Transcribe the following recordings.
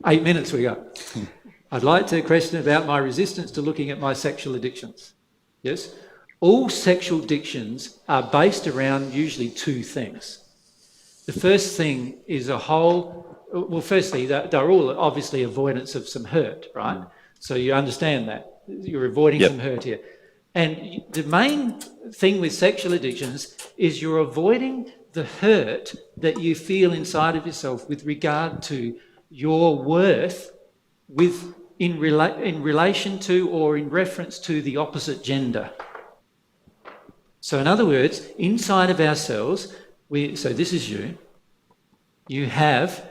8 minutes we got. I'd like to question about my resistance to looking at my sexual addictions. Yes? All sexual addictions are based around usually two things. The first thing is firstly, they're all obviously avoidance of some hurt, right? So you understand that. You're avoiding some hurt here. And the main thing with sexual addictions is you're avoiding the hurt that you feel inside of yourself with regard to your worth in relation to or in reference to the opposite gender. So in other words, inside of ourselves, so this is you have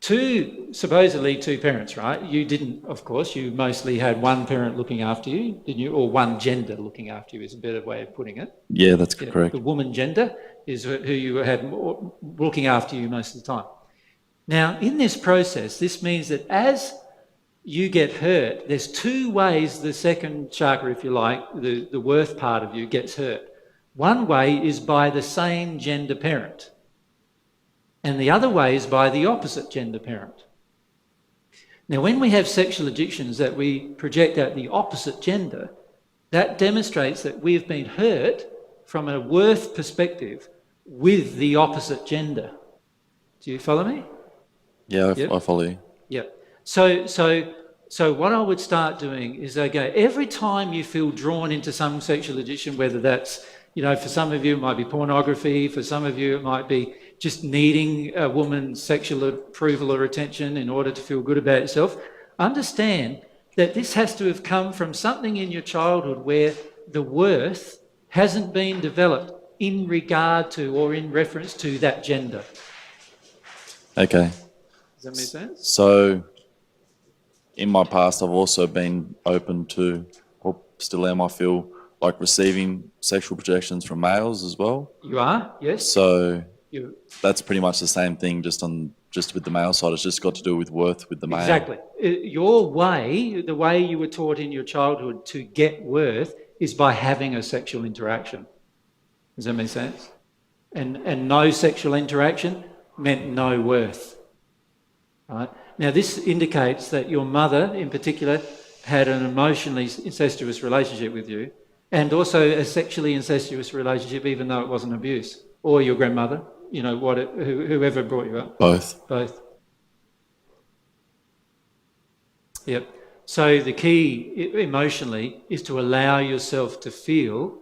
supposedly two parents, right? You didn't, of course, you mostly had one parent looking after you, didn't you? Or one gender looking after you is a better way of putting it. Yeah, that's correct. The woman gender is who you had looking after you most of the time. Now, in this process, this means that as you get hurt, there's two ways the second chakra, if you like, the worth part of you gets hurt. One way is by the same gender parent, and the other way is by the opposite gender parent. Now, when we have sexual addictions that we project at the opposite gender, that demonstrates that we've been hurt from a worth perspective with the opposite gender. Do you follow me? Yeah, I follow you. Yeah. So what I would start doing is, every time you feel drawn into some sexual addiction, whether that's, for some of you it might be pornography, for some of you it might be just needing a woman's sexual approval or attention in order to feel good about yourself, understand that this has to have come from something in your childhood where the worth hasn't been developed in regard to or in reference to that gender. Okay. Does that make sense? So, in my past, I've also been open to, or still am, I feel, like receiving sexual projections from males as well. You are, yes. So that's pretty much the same thing, just with the male side. It's just got to do with worth with the male. Exactly. Your way, the way you were taught in your childhood to get worth is by having a sexual interaction. Does that make sense? And no sexual interaction meant no worth. Right? Now, this indicates that your mother, in particular, had an emotionally incestuous relationship with you, and also a sexually incestuous relationship, even though it wasn't abuse, or your grandmother, whoever brought you up. Both. Yep. So the key emotionally is to allow yourself to feel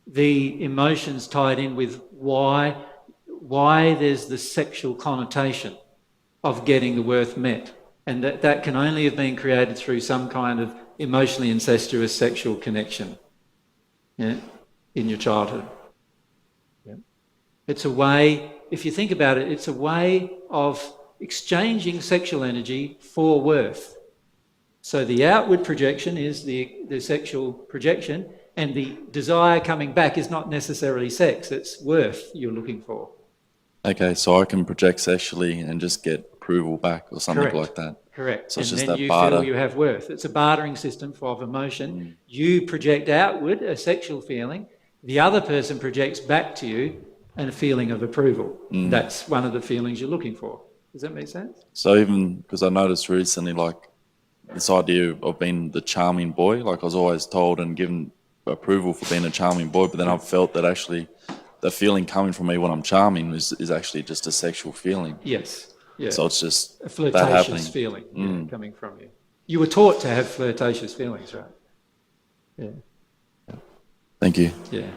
the emotions tied in with why there's the sexual connotation of getting the worth met. And that can only have been created through some kind of emotionally incestuous sexual connection, in your childhood. Yeah. It's a way, if you think about it, it's a way of exchanging sexual energy for worth. So the outward projection is the sexual projection, and the desire coming back is not necessarily sex, it's worth you're looking for. Okay, so I can project sexually and just get approval back or something like that. Correct. So it's and just then that you barter. feel you have worth. It's a bartering system of emotion. You project outward a sexual feeling. The other person projects back to you a feeling of approval. That's one of the feelings you're looking for. Does that make sense? So even, because I noticed recently, like, this idea of being the charming boy, like I was always told and given approval for being a charming boy, but then I've felt that actually the feeling coming from me when I'm charming is actually just a sexual feeling. Yes. Yeah. So it's just a flirtatious feeling coming from you. You were taught to have flirtatious feelings, right? Yeah. Thank you. Yeah.